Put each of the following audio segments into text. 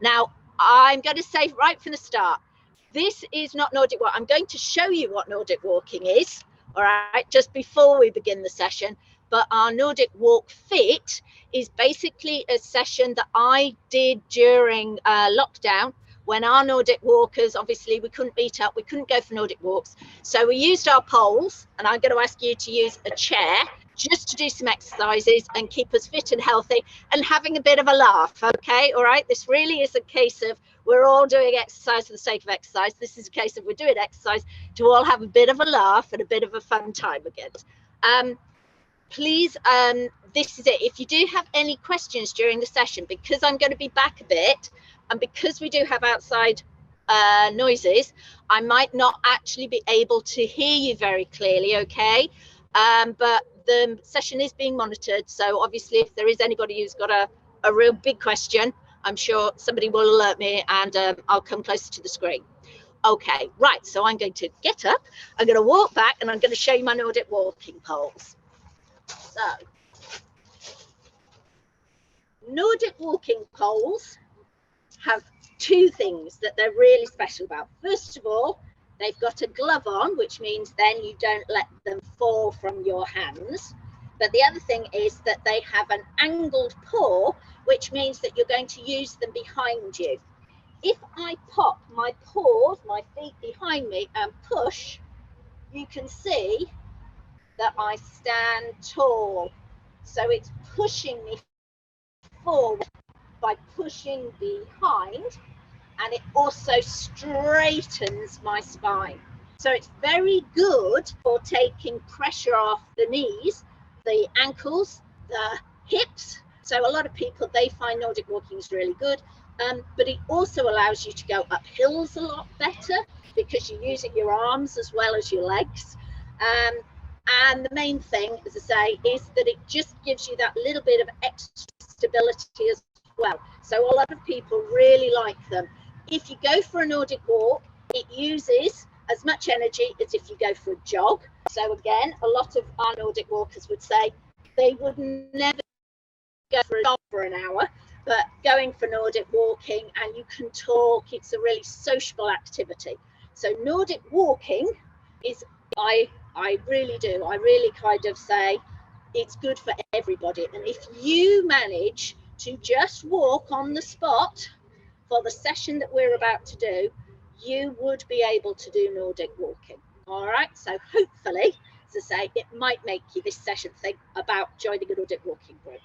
Now, I'm going to say right from the start, this is not Nordic Walk. I'm going to show you what Nordic walking is, all right, just before we begin the session. But our Nordic Walk Fit is basically a session that I did during lockdown, when our Nordic walkers, obviously we couldn't meet up, we couldn't go for Nordic walks. So we used our poles, and I'm going to ask you to use a chair just to do some exercises and keep us fit and healthy and having a bit of a laugh. Okay, all right, this really is a case of we're all doing exercise for the sake of exercise. This is a case of we're doing exercise to all have a bit of a laugh and a bit of a fun time again. Please, this is it. If you do have any questions during the session, because I'm going to be back a bit, and because we do have outside noises, I might not actually be able to hear you very clearly, okay? But the session is being monitored, so obviously if there is anybody who's got a real big question, I'm sure somebody will alert me, and I'll come closer to the screen. Okay, right, so I'm going to get up, I'm going to walk back, and I'm going to show you my Nordic walking poles. So, Nordic walking poles have two things that they're really special about. First of all, they've got a glove on, which means then you don't let them fall from your hands. But the other thing is that they have an angled paw, which means that you're going to use them behind you. If I pop my paws, my feet behind me, and push, you can see that I stand tall. So it's pushing me forward by pushing behind, and it also straightens my spine. So it's very good for taking pressure off the knees, the ankles, the hips. So a lot of people, they find Nordic walking is really good, but it also allows you to go up hills a lot better because you're using your arms as well as your legs. And the main thing, as I say, is that it just gives you that little bit of extra stability as well. So a lot of people really like them. If you go for a Nordic walk, it uses as much energy as if you go for a jog. So again, a lot of our Nordic walkers would say they would never go for a jog for an hour, but going for Nordic walking, and you can talk, it's a really sociable activity. So Nordic walking is, I really kind of say it's good for everybody. And if you manage to just walk on the spot for the session that we're about to do, you would be able to do Nordic walking. All right, so hopefully, as I say, it might make you this session think about joining a Nordic walking group.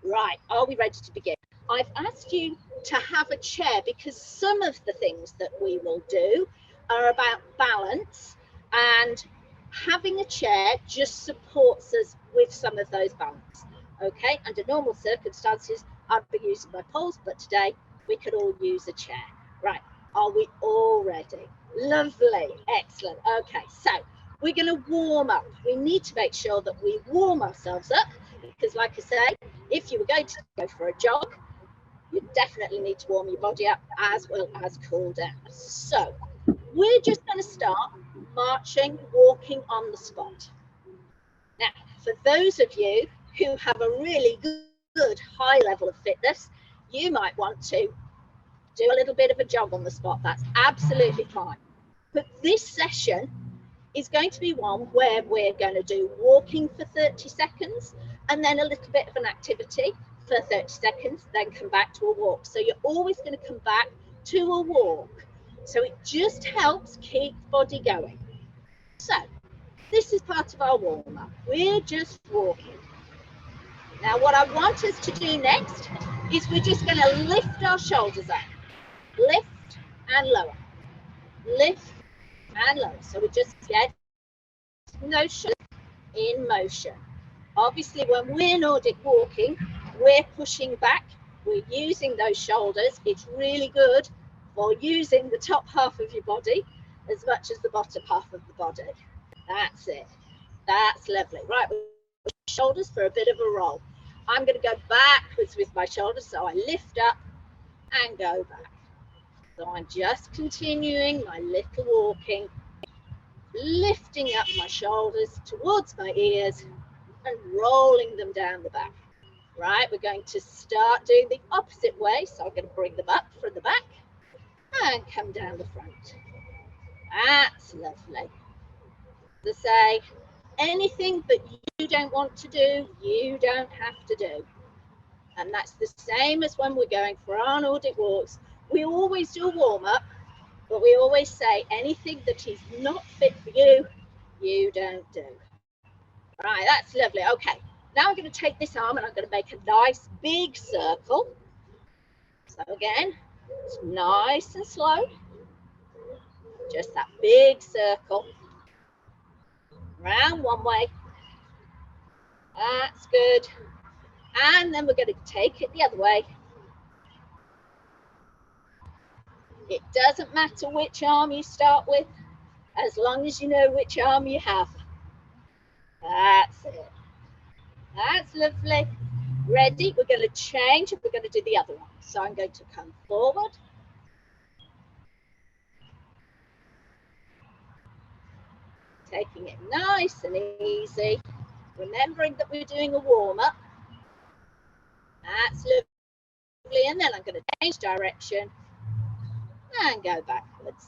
Right, are we ready to begin? I've asked you to have a chair because some of the things that we will do are about balance, and having a chair just supports us with some of those balance. Okay, under normal circumstances, I'd be using my poles, but today we could all use a chair. Right, are we all ready? Lovely, excellent. Okay, so we're going to warm up. We need to make sure that we warm ourselves up because, like I say, if you were going to go for a jog, you definitely need to warm your body up as well as cool down. So we're just going to start marching, walking on the spot. Now, for those of you who have a really good high level of fitness, you might want to do a little bit of a jog on the spot. That's absolutely fine. But this session is going to be one where we're going to do walking for 30 seconds and then a little bit of an activity for 30 seconds, then come back to a walk. So you're always going to come back to a walk. So it just helps keep the body going. So this is part of our warm-up. We're just walking. Now what I want us to do next is we're just going to lift our shoulders up. Lift and lower. Lift and lower. So we just get motion in motion. Obviously when we're Nordic walking, we're pushing back. We're using those shoulders. It's really good for using the top half of your body as much as the bottom half of the body. That's it. That's lovely. Right, shoulders for a bit of a roll. I'm going to go backwards with my shoulders, so I lift up and go back. So I'm just continuing my little walking, lifting up my shoulders towards my ears and rolling them down the back. Right, we're going to start doing the opposite way. So I'm going to bring them up from the back and come down the front. That's lovely. As I say, anything that you don't want to do, you don't have to do. And that's the same as when we're going for our Nordic walks. We always do a warm-up, but we always say anything that is not fit for you, you don't do. Right, that's lovely. Okay, now I'm going to take this arm and I'm going to make a nice big circle. So again, it's nice and slow. Just that big circle. Round one way. That's good. And then we're going to take it the other way. It doesn't matter which arm you start with, as long as you know which arm you have. That's it. That's lovely. Ready? We're going to change and we're going to do the other one. So I'm going to come forward. Taking it nice and easy. Remembering that we're doing a warm-up. That's lovely. And then I'm going to change direction and go backwards.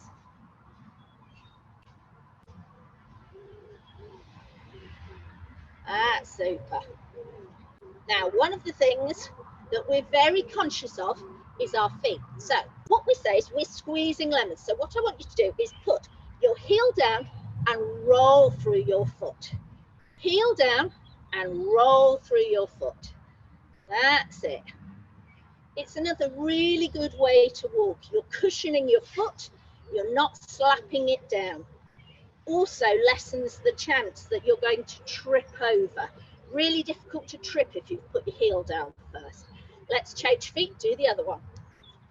That's super. Now, one of the things that we're very conscious of is our feet. So what we say is we're squeezing lemons. So what I want you to do is put your heel down and roll through your foot. Heel down and roll through your foot. That's it. It's another really good way to walk. You're cushioning your foot. You're not slapping it down. Also lessens the chance that you're going to trip over. Really difficult to trip if you've put your heel down first. Let's change feet, do the other one.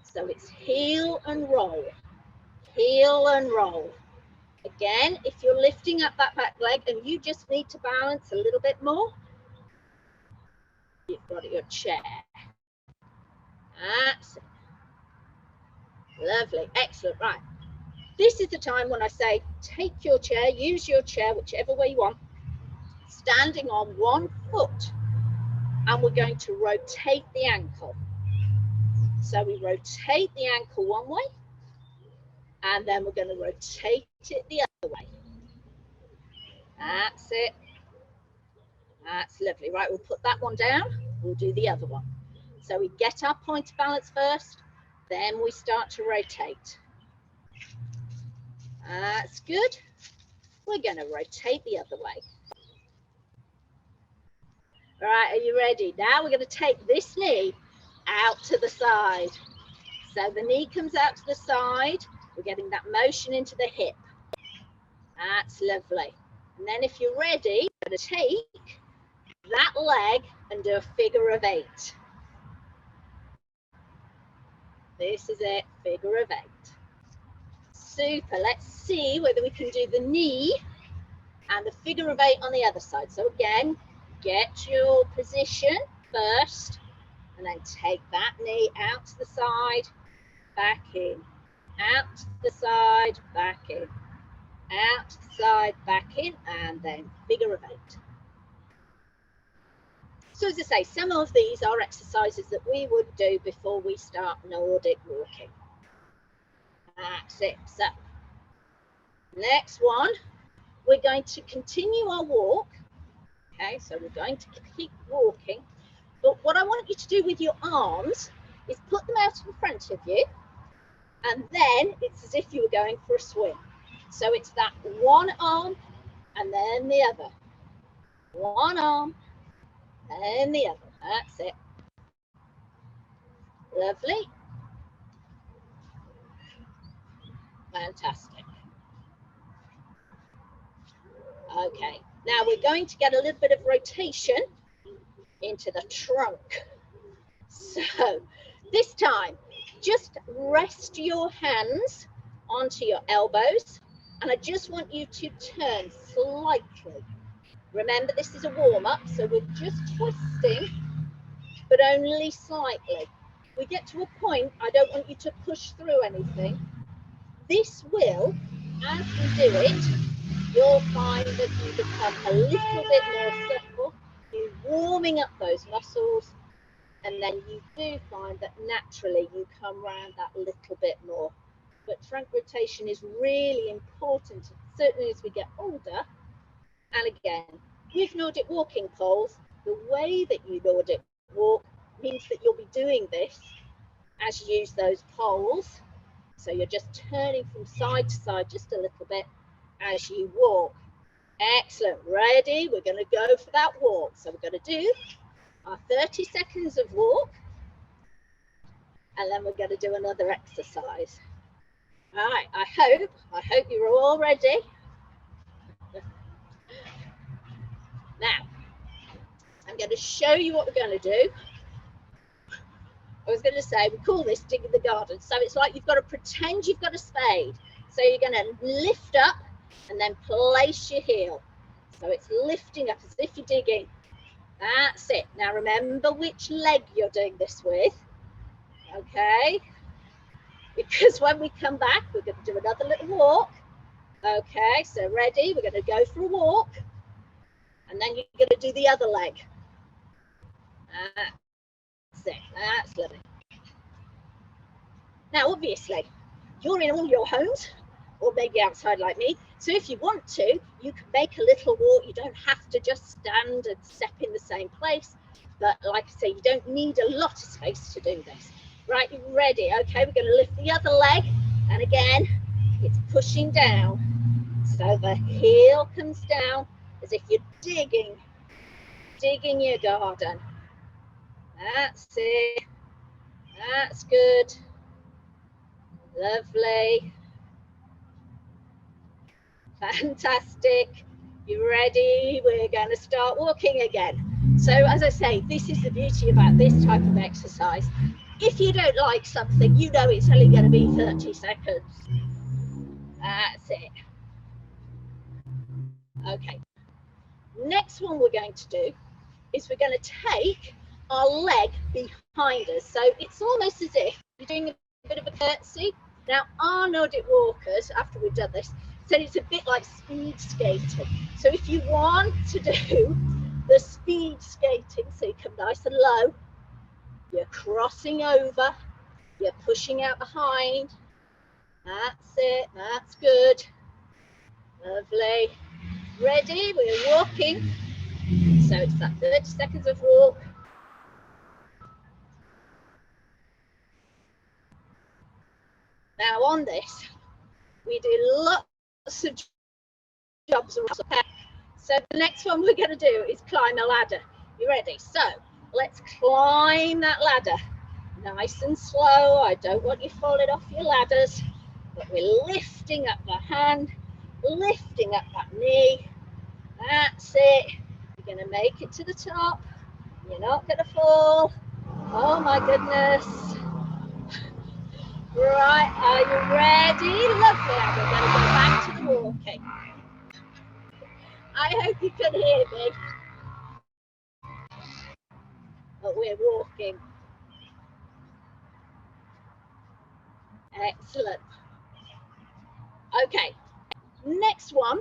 So it's heel and roll, heel and roll. Again, if you're lifting up that back leg and you just need to balance a little bit more, you've got your chair. That's it. Lovely, excellent, right. This is the time when I say, take your chair, use your chair, whichever way you want, standing on one foot, and we're going to rotate the ankle. So we rotate the ankle one way, and then we're going to rotate it the other way. That's it. That's lovely. Right, we'll put that one down. We'll do the other one. So we get our point of balance first, then we start to rotate. That's good. We're going to rotate the other way. All right, are you ready? Now we're going to take this knee out to the side. So the knee comes out to the side. We're getting that motion into the hip. That's lovely. And then if you're ready, you're going to take that leg and do a figure of 8. This is it, figure of 8. Super. Let's see whether we can do the knee and the figure of 8 on the other side. So again, get your position first and then take that knee out to the side, back in, out to the side, back in, out to the side, back in, and then figure of 8. So as I say, some of these are exercises that we would do before we start Nordic walking. That's it. So next one, we're going to continue our walk. Okay, so we're going to keep walking. But what I want you to do with your arms is put them out in front of you. And then it's as if you were going for a swim. So it's that one arm and then the other. One arm and the other. That's it. Lovely. Fantastic. Okay, now we're going to get a little bit of rotation into the trunk. So this time, just rest your hands onto your elbows, and I just want you to turn slightly. Remember, this is a warm-up, so we're just twisting, but only slightly. We get to a point, I don't want you to push through anything. This will, as we do it, you'll find that you become a little bit more supple. You're warming up those muscles, And then you do find that naturally you come round that little bit more. But trunk rotation is really important, certainly as we get older. And again, with Nordic walking poles, the way that you Nordic walk means that you'll be doing this as you use those poles. So you're just turning from side to side just a little bit as you walk. Excellent. Ready? We're going to go for that walk. So we're going to do our 30 seconds of walk, and then we're going to do another exercise. All right, I hope you're all ready. Now, I'm going to show you what we're going to do. I was going to say, we call this digging the garden. So it's like you've got to pretend you've got a spade. So you're going to lift up and then place your heel. So it's lifting up as if you're digging. That's it. Now remember which leg you're doing this with. Okay. Because when we come back, we're going to do another little walk. Okay, so ready? We're going to go for a walk. And then you're going to do the other leg. That's it. That's lovely. Now, obviously, you're in all your homes, or maybe outside like me. So if you want to, you can make a little walk. You don't have to just stand and step in the same place. But like I say, you don't need a lot of space to do this. Right, you ready? Okay, we're going to lift the other leg. And again, it's pushing down. So the heel comes down as if you're digging your garden. That's it. That's good. Lovely. Fantastic. You ready? We're going to start walking again. So as I say, this is the beauty about this type of exercise. If you don't like something, you know it's only going to be 30 seconds. That's it. Okay. Next one we're going to do is we're going to take our leg behind us. So it's almost as if you're doing a bit of a curtsy. Now, our Nordic walkers, after we've done this, said it's a bit like speed skating. So if you want to do the speed skating, so you come nice and low, you're crossing over, you're pushing out behind. That's it, that's good. Lovely. Ready? We're walking. So it's that 30 seconds of walk. Now on this, we do lots of jobs around. So the next one we're going to do is climb a ladder. You ready? So let's climb that ladder. Nice and slow. I don't want you falling off your ladders, but we're lifting up the hand, lifting up that knee. That's it. You're going to make it to the top. You're not going to fall. Oh my goodness. Right, are you ready? Lovely. We're going to go back to the walking. I hope you can hear me. But we're walking. Excellent. Okay, next one,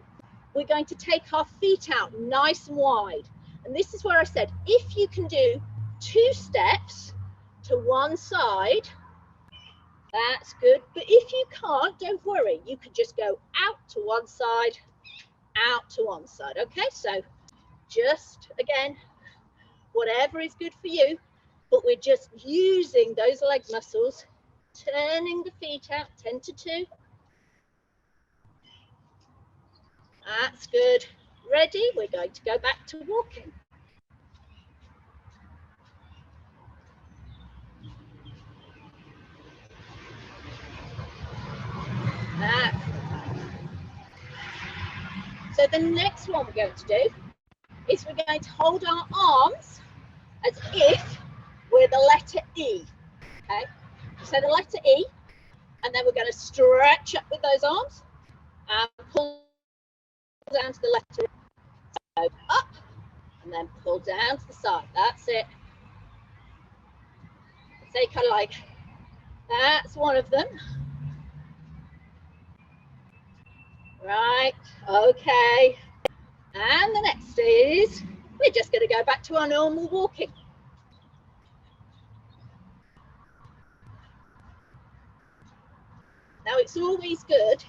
we're going to take our feet out nice and wide. And this is where I said, if you can do 2 steps to one side, that's good. But if you can't, don't worry. You can just go out to one side, out to one side. Okay, so just, again, whatever is good for you, but we're just using those leg muscles, turning the feet out 10 to 2. That's good. Ready? We're going to go back to walking. So the next one we're going to do is we're going to hold our arms as if we're the letter E. Okay, so the letter E, and then we're going to stretch up with those arms and pull down to the letter E. So up and then pull down to the side. That's it. So kind of like, that's one of them. Right, okay. And the next is, we're just going to go back to our normal walking. Now it's always good,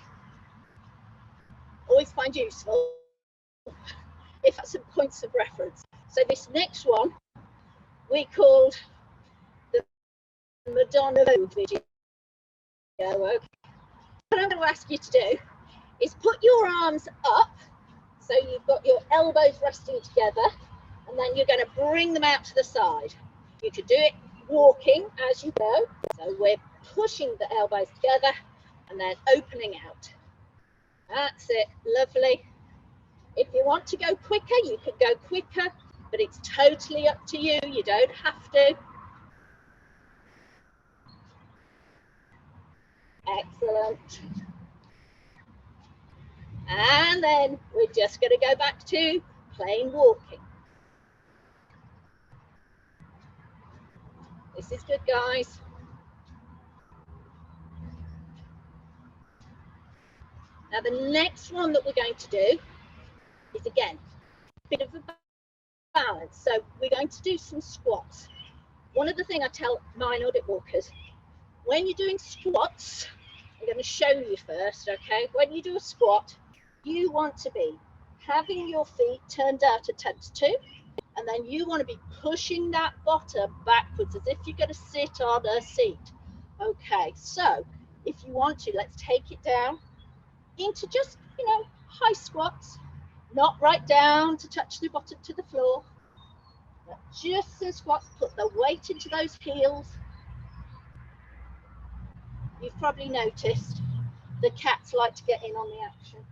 always find useful if that's some points of reference. So this next one we called the Madonna video. Okay. What I'm going to ask you to do is put your arms up, so you've got your elbows resting together, and then you're going to bring them out to the side. You could do it walking as you go. So we're pushing the elbows together and then opening out. That's it, lovely. If you want to go quicker, you could go quicker, but it's totally up to you. You don't have to. Excellent. And then we're just going to go back to plain walking. This is good, guys. Now the next one that we're going to do is, again, a bit of a balance. So we're going to do some squats. One of the things I tell my Nordic walkers, when you're doing squats, I'm going to show you first, okay? When you do a squat, you want to be having your feet turned out at 10 to 2, and then you want to be pushing that bottom backwards as if you're going to sit on a seat. Okay, so if you want to, let's take it down into just, high squats, not right down to touch the bottom to the floor, but just some squats. Put the weight into those heels. You've probably noticed the cats like to get in on the action.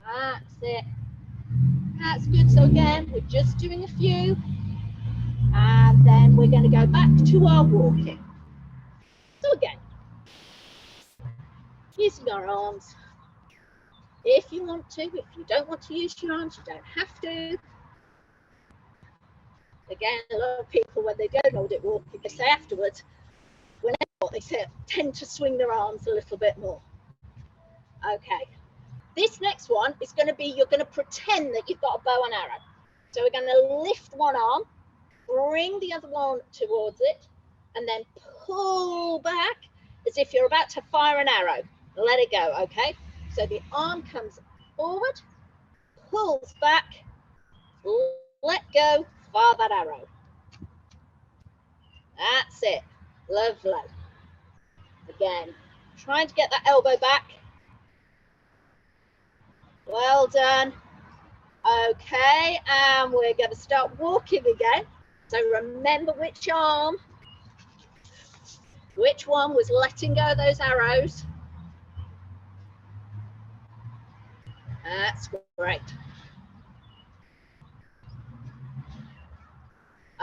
That's it. That's good. So again, we're just doing a few, and then we're going to go back to our walking. So again, using our arms. If you want to, if you don't want to use your arms, you don't have to. Again, a lot of people, when they go Nordic walking, they say afterwards, when they say, tend to swing their arms a little bit more. Okay. This next one is going to be, you're going to pretend that you've got a bow and arrow. So we're going to lift one arm, bring the other one towards it, and then pull back as if you're about to fire an arrow. Let it go, okay? So the arm comes forward, pulls back, let go, fire that arrow. That's it. Lovely. Again, trying to get that elbow back. Well done. Okay, and we're going to start walking again. So remember which arm, which one was letting go of those arrows. That's great.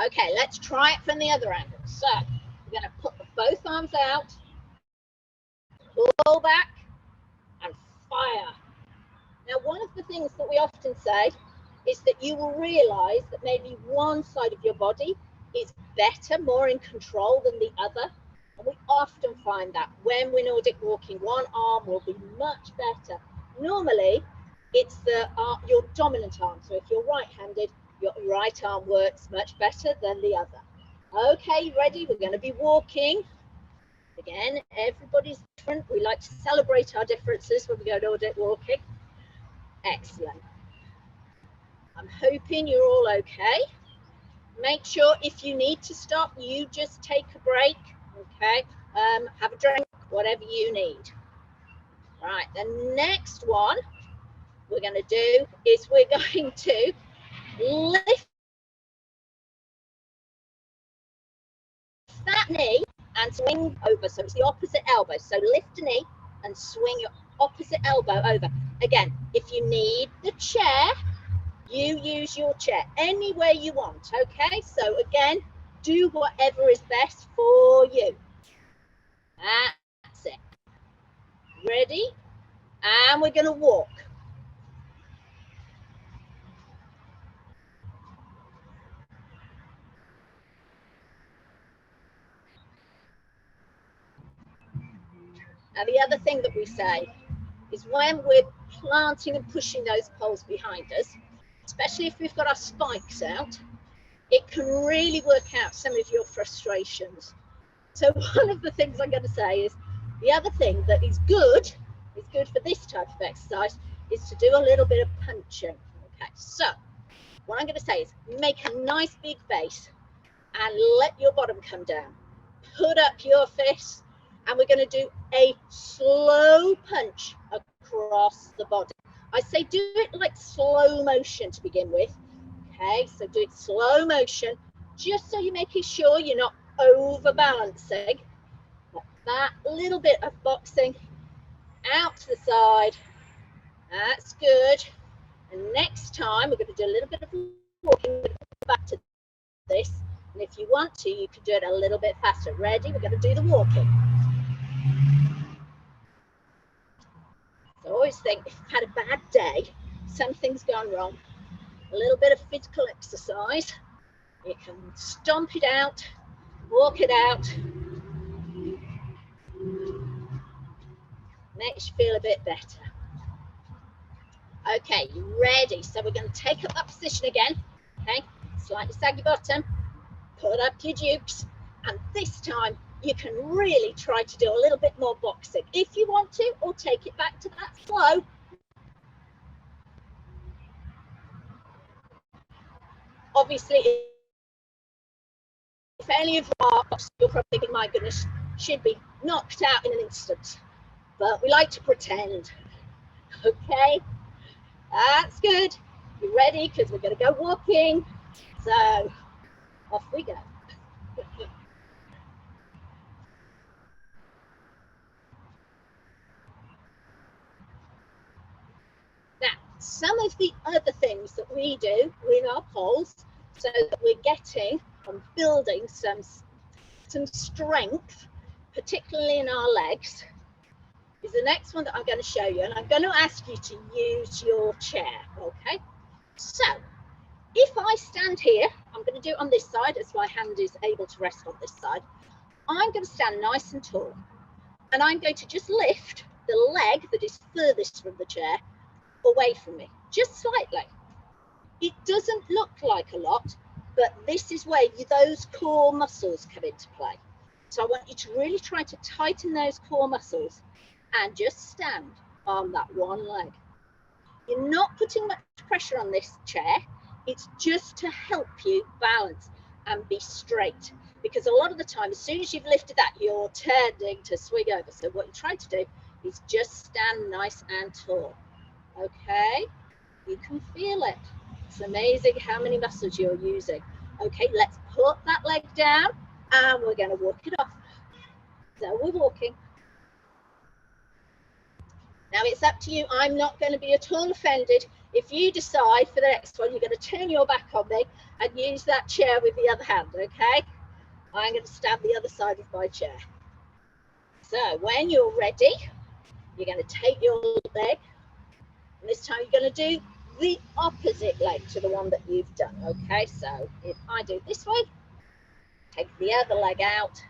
Okay, let's try it from the other angle. So we're going to put both arms out, pull back, and fire. Now, one of the things that we often say is that you will realize that maybe one side of your body is better, more in control than the other. And we often find that when we're Nordic walking, one arm will be much better. Normally, it's your dominant arm. So if you're right-handed, your right arm works much better than the other. Okay, ready? We're going to be walking. Again, everybody's different. We like to celebrate our differences when we go Nordic walking. Excellent. I'm hoping you're all okay. Make sure if you need to stop, you just take a break, okay? Have a drink, whatever you need. Right, the next one we're going to do is we're going to lift that knee and swing over. So it's the opposite elbow. So lift a knee and swing your opposite elbow over. Again, if you need the chair, you use your chair any way you want, okay? So again, do whatever is best for you. That's it. Ready? And we're going to walk. Now, the other thing that we say is when we're planting and pushing those poles behind us, especially if we've got our spikes out, it can really work out some of your frustrations. So one of the things I'm going to say is The other thing that is good for this type of exercise is to do a little bit of punching. Okay, so what I'm going to say is make a nice big base and let your bottom come down. Put up your fists, and we're going to do a slow punch across the body. I say do it like slow motion to begin with. Okay, so do it slow motion, just so you're making sure you're not overbalancing. Like that little bit of boxing out to the side. That's good. And next time we're going to do a little bit of walking back to this. And if you want to, you can do it a little bit faster. Ready? We're going to do the walking. So I always think if you've had a bad day, something's gone wrong, a little bit of physical exercise, you can stomp it out, walk it out, makes you feel a bit better. Okay, you ready? So we're going to take up that position again. Okay, slightly sag your bottom, put up your dukes, and this time you can really try to do a little bit more boxing if you want to, or take it back to that slow. Obviously, if any of you are, you're probably thinking, my goodness, she'd be knocked out in an instant. But we like to pretend. Okay, that's good. You ready? Because we're going to go walking. So off we go. Now, some of the other things that we do with our poles, so that we're getting and building some strength, particularly in our legs, is the next one that I'm going to show you. And I'm going to ask you to use your chair. Okay, so if I stand here, I'm going to do it on this side as my hand is able to rest on this side. I'm going to stand nice and tall, and I'm going to just lift the leg that is furthest from the chair away from me, just slightly. It doesn't look like a lot, but this is where those core muscles come into play. So I want you to really try to tighten those core muscles and just stand on that one leg. You're not putting much pressure on this chair. It's just to help you balance and be straight, because a lot of the time, as soon as you've lifted that, you're turning to swing over. So what you're trying to do is just stand nice and tall. Okay, you can feel it. It's amazing how many muscles you're using. Okay, let's put that leg down and we're going to walk it off. So we're walking. Now it's up to you. I'm not going to be at all offended if you decide for the next one you're going to turn your back on me and use that chair with the other hand, okay? I'm going to stand the other side of my chair. So when you're ready, you're going to take your leg, and this time you're going to do the opposite leg to the one that you've done, okay? So if I do this way, take the other leg out,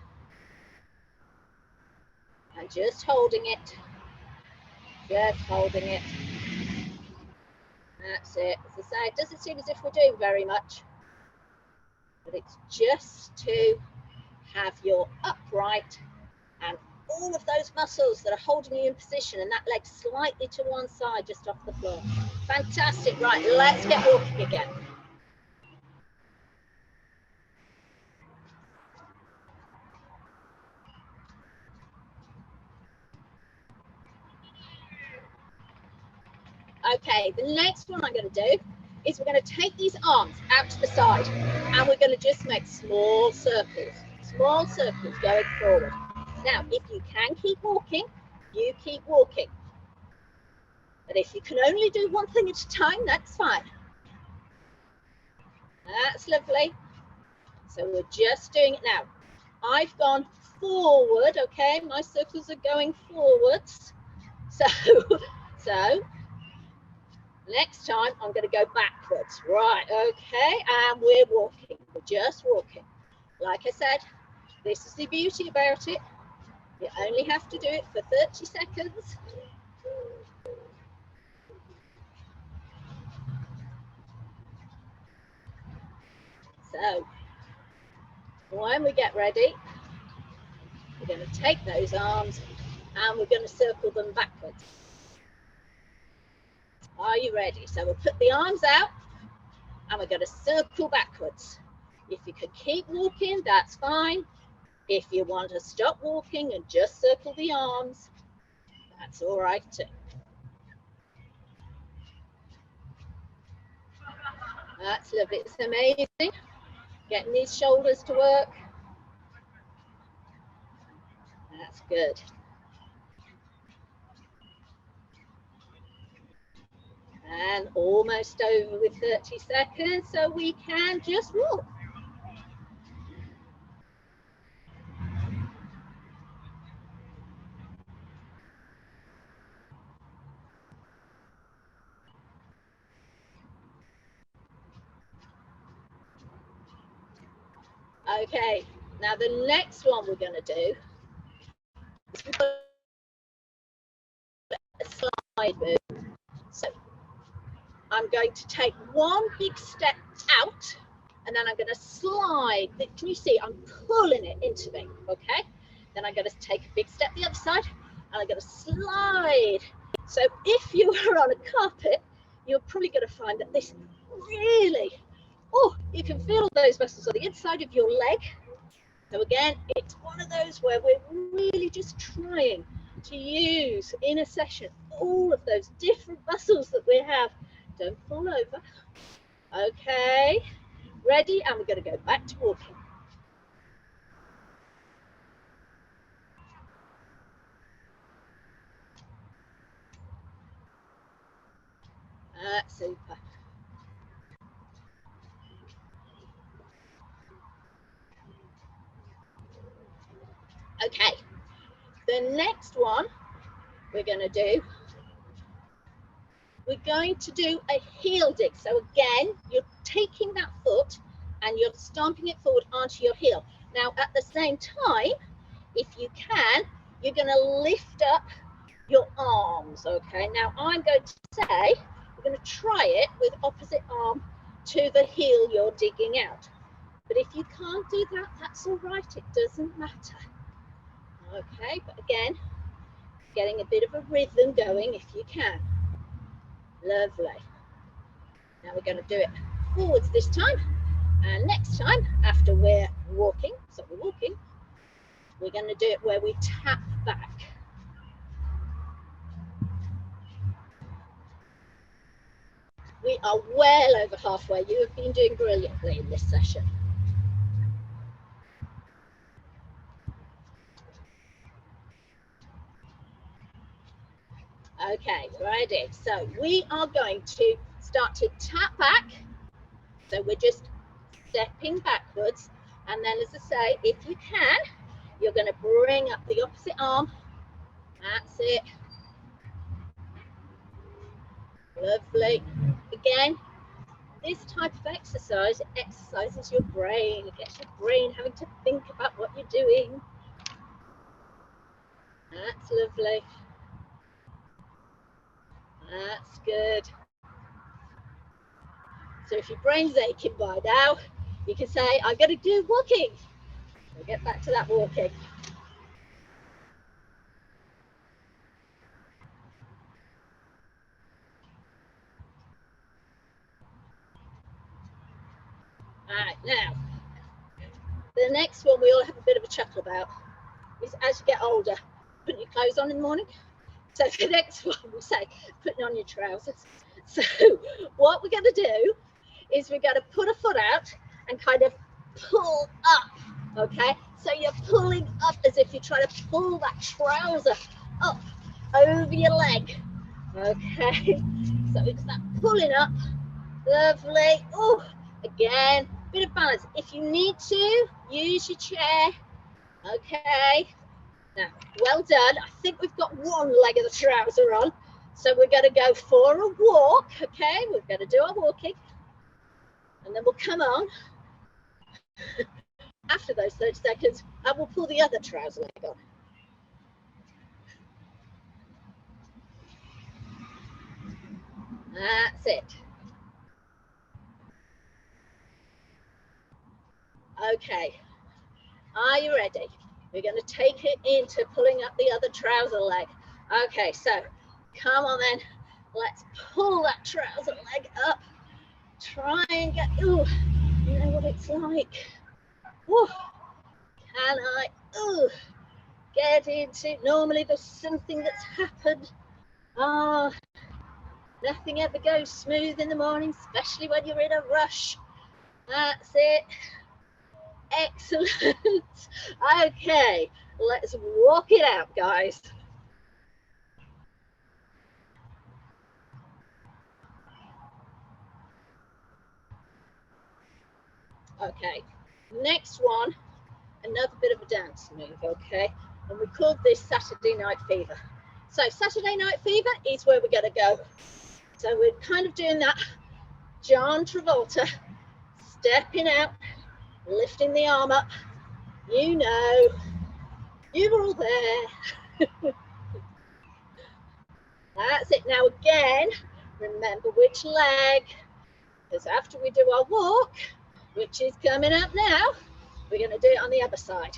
and just holding it, just holding it. That's it. As I say, it doesn't seem as if we're doing very much, but it's just to have your upright and all of those muscles that are holding you in position, and that leg slightly to one side, just off the floor. Fantastic. Right, let's get walking again. Okay, the next one I'm going to do is we're going to take these arms out to the side, and we're going to just make small circles going forward. Now, if you can keep walking, you keep walking. But if you can only do one thing at a time, that's fine. That's lovely. So we're just doing it now. I've gone forward, okay? My circles are going forwards. So next time I'm going to go backwards. Right, okay, and we're walking. We're just walking. Like I said, this is the beauty about it. You only have to do it for 30 seconds. So when we get ready, we're going to take those arms and we're going to circle them backwards. Are you ready? So we'll put the arms out and we're going to circle backwards. If you can keep walking, that's fine. If you want to stop walking and just circle the arms, that's all right too. That's lovely. It's amazing. Getting these shoulders to work. That's good. And almost over with 30 seconds, so we can just walk. Okay, now the next one we're going to do is a slide move. So I'm going to take one big step out and then I'm going to slide. Can you see? I'm pulling it into me, okay? Then I'm going to take a big step the other side and I'm going to slide. So if you were on a carpet, you're probably going to find that this really, oh, you can feel those muscles on the inside of your leg. So again, it's one of those where we're really just trying to use in a session all of those different muscles that we have. Don't fall over. Okay, ready? And we're going to go back to walking. Super. Okay, the next one we're going to do, we're going to do a heel dig. So again, you're taking that foot and you're stomping it forward onto your heel. Now at the same time, if you can, you're going to lift up your arms, okay? Now I'm going to say, we're going to try it with opposite arm to the heel you're digging out. But if you can't do that, that's all right, it doesn't matter. Okay, but again, getting a bit of a rhythm going if you can. Lovely. Now we're going to do it forwards this time. And next time, after we're walking, so we're walking, we're going to do it where we tap back. We are well over halfway. You have been doing brilliantly in this session. Okay, ready. So we are going to start to tap back. So we're just stepping backwards. And then, as I say, if you can, you're going to bring up the opposite arm. That's it. Lovely. Again, this type of exercise, it exercises your brain. It gets your brain having to think about what you're doing. That's lovely. That's good. So if your brain's aching by now, you can say, I'm going to do walking. We'll get back to that walking. All right, now, the next one we all have a bit of a chuckle about is as you get older, putting your clothes on in the morning. So the next one we say, putting on your trousers. So what we're going to do is we're going to put a foot out and kind of pull up, okay? So you're pulling up as if you're trying to pull that trouser up over your leg, okay? So it's that pulling up, lovely. Oh, again, bit of balance. If you need to, use your chair, okay? Now, well done. I think we've got one leg of the trouser on. So we're going to go for a walk, okay? We're going to do our walking. And then we'll come on after those 30 seconds and we'll pull the other trouser leg on. That's it. Okay. Are you ready? We're going to take it into pulling up the other trouser leg. Okay, so come on then. Let's pull that trouser leg up. Try and get, ooh, you know what it's like. Ooh, can I, ooh, get into, normally there's something that's happened. Ah, nothing ever goes smooth in the morning, especially when you're in a rush. That's it. Excellent. Okay, let's walk it out, guys. Okay, next one, another bit of a dance move, okay? And we called this Saturday Night Fever. So Saturday Night Fever is where we're gonna go. So we're kind of doing that John Travolta, stepping out, lifting the arm up. You know, you were all there. That's it. Now again, remember which leg, because after we do our walk, which is coming up now, we're going to do it on the other side.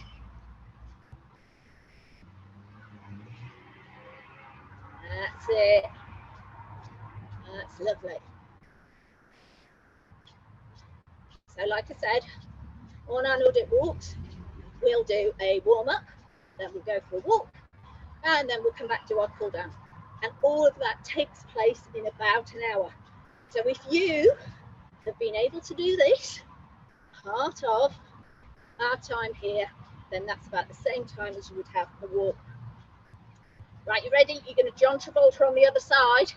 That's it. That's lovely. So like I said, on our Nordic walks, we'll do a warm-up, then we'll go for a walk, and then we'll come back to our cool down. And all of that takes place in about an hour. So if you have been able to do this part of our time here, then that's about the same time as you would have a walk. Right, you ready? You're going to John Travolta on the other side.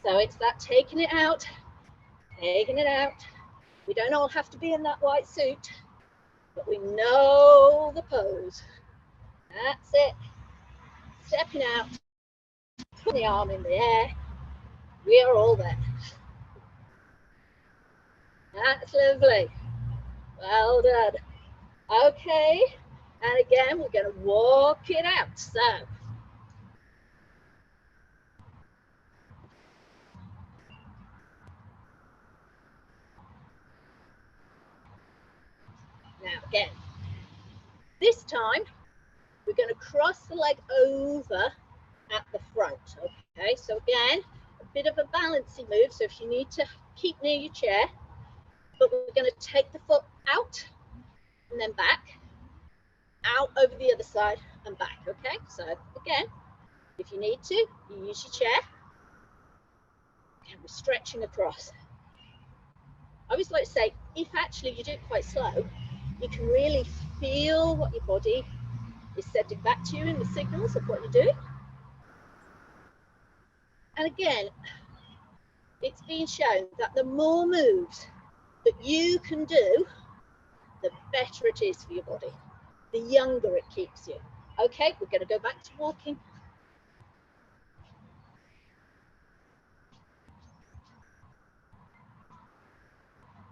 So it's that taking it out, taking it out. We don't all have to be in that white suit, but we know the pose. That's it. Stepping out, putting the arm in the air. We are all there. That's lovely. Well done. Okay, and again, we're going to walk it out. So, now again, this time, we're going to cross the leg over at the front. Okay, so again, a bit of a balancing move. So if you need to keep near your chair, but we're going to take the foot out and then back, out over the other side and back. Okay, so again, if you need to, you use your chair and we're stretching across. I always like to say, if actually you do it quite slow, you can really feel what your body is sending back to you in the signals of what you're doing. And again, it's been shown that the more moves that you can do, the better it is for your body, the younger it keeps you. Okay, we're going to go back to walking.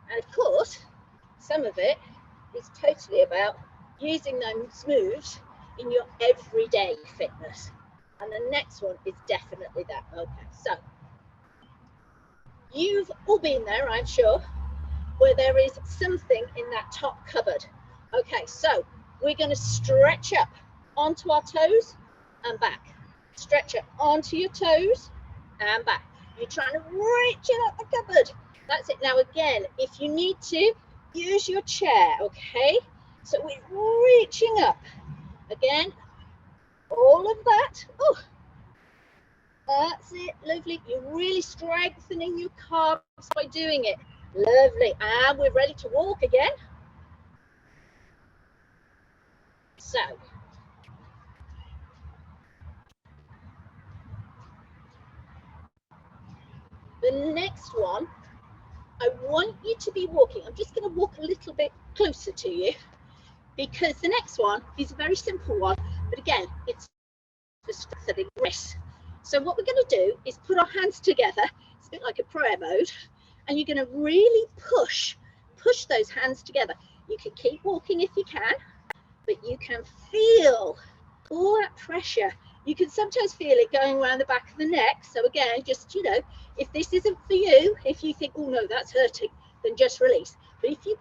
And of course, some of it is totally about using those moves in your everyday fitness. And the next one is definitely that. Okay, so you've all been there, I'm sure, where there is something in that top cupboard. Okay, so we're going to stretch up onto our toes and back. Stretch up onto your toes and back. You're trying to reach it up the cupboard. That's it. Now again, if you need to, use your chair, okay? So we're reaching up. Again, all of that. Oh, that's it. Lovely. You're really strengthening your calves by doing it. Lovely. And we're ready to walk again. So, the next one, I want you to be walking. I'm just going to walk a little bit closer to you because the next one is a very simple one. But again, it's the strengthening wrists. So what we're going to do is put our hands together. It's a bit like a prayer mode. And you're going to really push those hands together. You can keep walking if you can, but you can feel all that pressure. You can sometimes feel it going around the back of the neck. So again, just, you know, if this isn't for you, if you think, oh no, that's hurting, then just release. But if you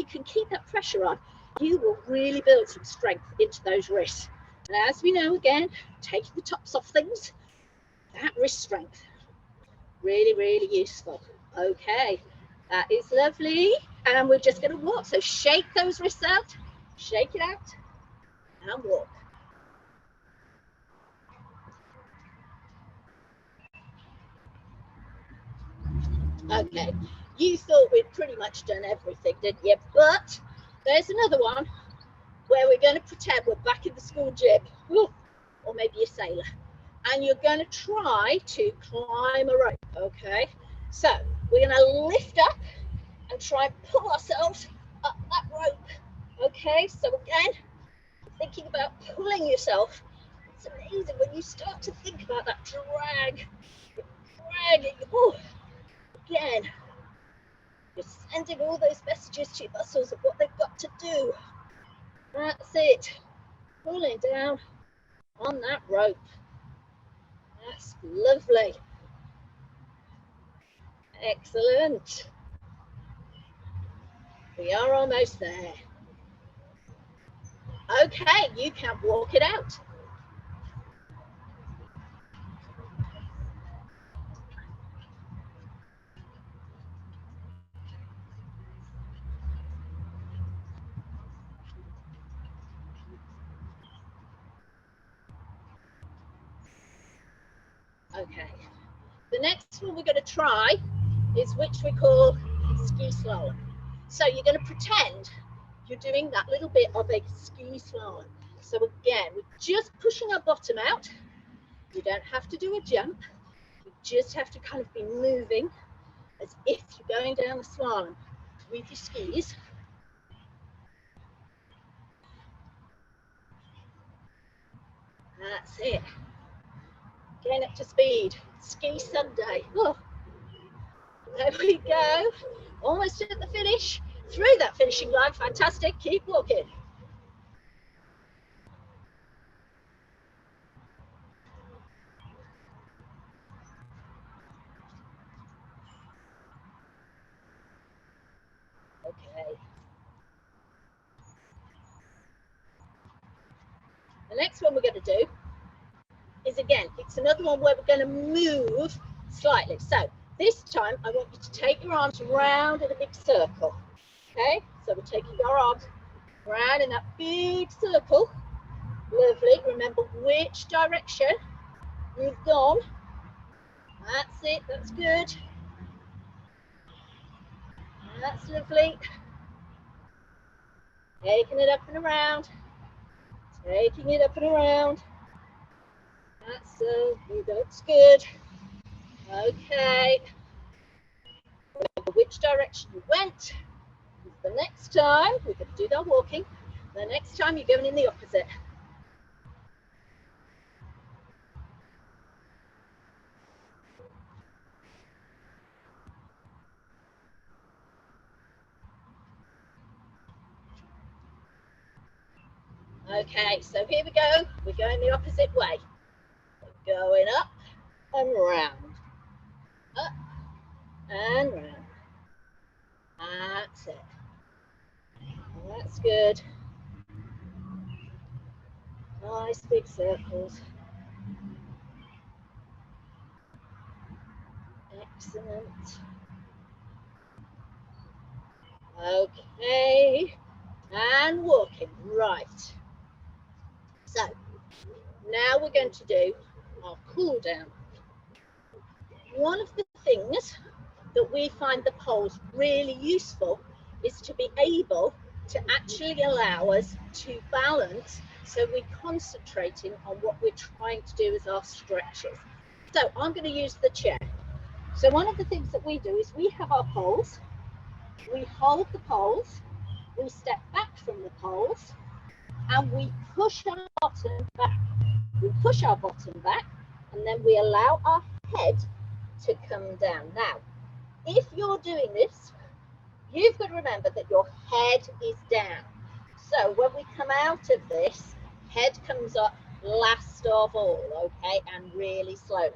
can keep that pressure on, you will really build some strength into those wrists. And as we know, again, taking the tops off things, that wrist strength, really, really useful. Okay, that is lovely. And we're just going to walk. So shake those wrists out, shake it out, and walk. Okay, you thought we'd pretty much done everything, didn't you? But there's another one where we're going to pretend we're back in the school gym, or maybe a sailor, and you're going to try to climb a rope. Okay, so we're going to lift up and try and pull ourselves up that rope. Okay, so again, thinking about pulling yourself. It's amazing when you start to think about that drag, dragging. Oh, again, you're sending all those messages to your muscles of what they've got to do. That's it. Pulling down on that rope. That's lovely. Excellent. We are almost there. Okay, you can walk it out. Okay, the next one we're going to try is which we call ski slalom. So you're going to pretend you're doing that little bit of a ski slalom. So again, we're just pushing our bottom out. You don't have to do a jump. You just have to kind of be moving as if you're going down the slalom with your skis. That's it. Getting up to speed. Ski Sunday. Oh, there we go. Almost at the finish. Through that finishing line. Fantastic. Keep walking. Okay. The next one we're going to do is, again, it's another one where we're going to move slightly. So this time I want you to take your arms round in a big circle. Okay, so we're taking our arms round in that big circle. Lovely. Remember which direction you've gone. That's it. That's good. That's lovely. Taking it up and around. Taking it up and around. That's good. Okay. Remember which direction you went. The next time, we're going to do that walking. The next time you're going in the opposite. Okay, so here we go. We're going the opposite way. We're going up and round. Up and round. That's it. That's good. Nice big circles. Excellent. Okay. And walking. Right. So now we're going to do our cool down. One of the things that we find the poles really useful is to be able to actually allow us to balance, so we're concentrating on what we're trying to do as our stretches. So I'm going to use the chair. So one of the things that we do is we have our poles, we hold the poles, we step back from the poles, and we push our bottom back. We push our bottom back, and then we allow our head to come down. Now, if you're doing this, you've got to remember that your head is down. So when we come out of this, head comes up last of all, okay, and really slowly.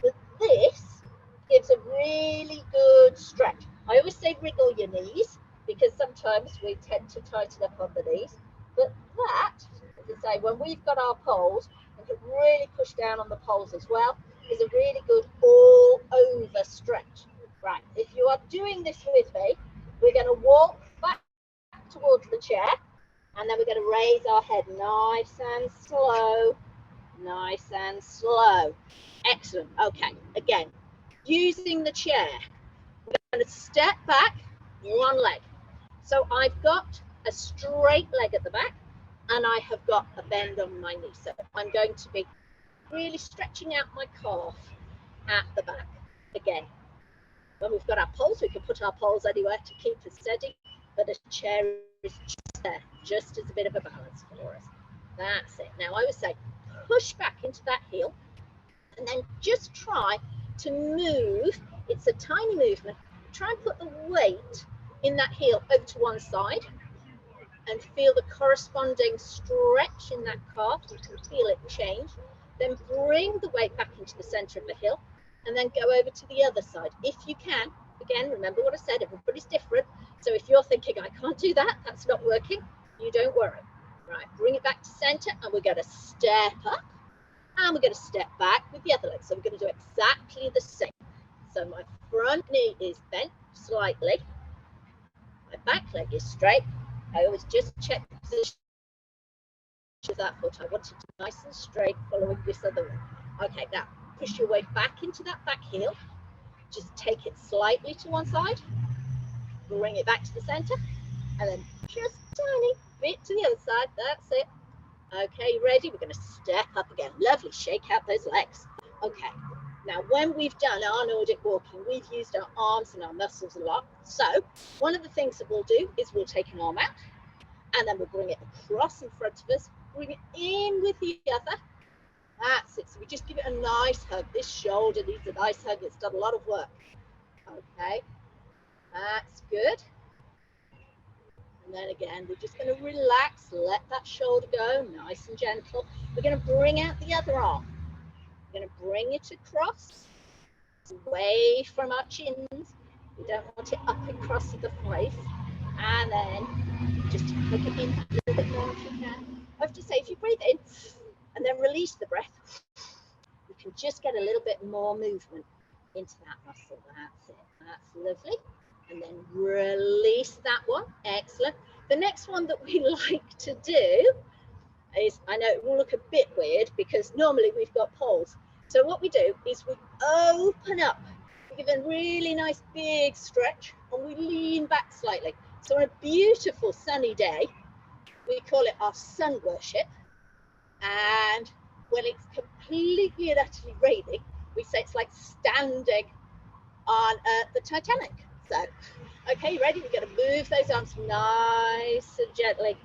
But this gives a really good stretch. I always say wriggle your knees, because sometimes we tend to tighten up on the knees. But that, as I say, when we've got our poles, and can really push down on the poles as well, is a really good all over stretch. Right, if you are doing this with me, we're going to walk back towards the chair, and then we're going to raise our head nice and slow, nice and slow. Excellent. Okay, again, using the chair, we're going to step back one leg. So I've got a straight leg at the back, and I have got a bend on my knee. So I'm going to be really stretching out my calf at the back. Again, when we've got our poles, we can put our poles anywhere to keep us steady, but the chair is just there, just as a bit of a balance for us. That's it. Now I would say push back into that heel, and then just try to move. It's a tiny movement. Try and put the weight in that heel over to one side, and feel the corresponding stretch in that calf. You can feel it change. Then bring the weight back into the center of the heel, and then go over to the other side if you can. Again, remember what I said, everybody's different. So if you're thinking, I can't do that, that's not working, you don't worry. Right, bring it back to center, and we're going to step up, and we're going to step back with the other leg. So we're going to do exactly the same. So my front knee is bent slightly, my back leg is straight. I always just check the position of that foot. I want it to be nice and straight following this other one. Okay, now push your way back into that back heel. Just take it slightly to one side, bring it back to the center, and then just tiny bit to the other side. That's it. Okay, ready? We're going to step up again. Lovely. Shake out those legs. Okay. Now, when we've done our Nordic walking, we've used our arms and our muscles a lot. So one of the things that we'll do is we'll take an arm out, and then we'll bring it across in front of us, bring it in with the other. That's it. So we just give it a nice hug. This shoulder needs a nice hug. It's done a lot of work. Okay, that's good. And then again, we're just going to relax, let that shoulder go, nice and gentle. We're going to bring out the other arm. We're going to bring it across, away from our chins. We don't want it up across the face. And then just hug it in a little bit more if you can. I have to say, if you breathe in and then release the breath, you can just get a little bit more movement into that muscle. That's it. That's lovely. And then release that one. Excellent. The next one that we like to do is, I know it will look a bit weird because normally we've got poles. So what we do is we open up, we give a really nice big stretch, and we lean back slightly. So on a beautiful sunny day, we call it our sun worship. And when it's completely and utterly raining, we say it's like standing on the Titanic. So, okay, ready? We're going to move those arms nice and gently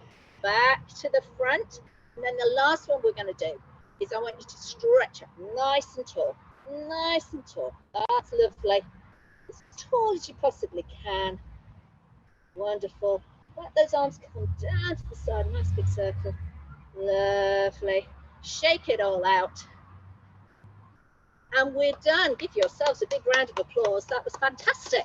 back to the front. And then the last one we're going to do is I want you to stretch up nice and tall, nice and tall. That's lovely. As tall as you possibly can. Wonderful. Let those arms come down to the side, nice big circle. Lovely. Shake it all out. And we're done. Give yourselves a big round of applause. That was fantastic.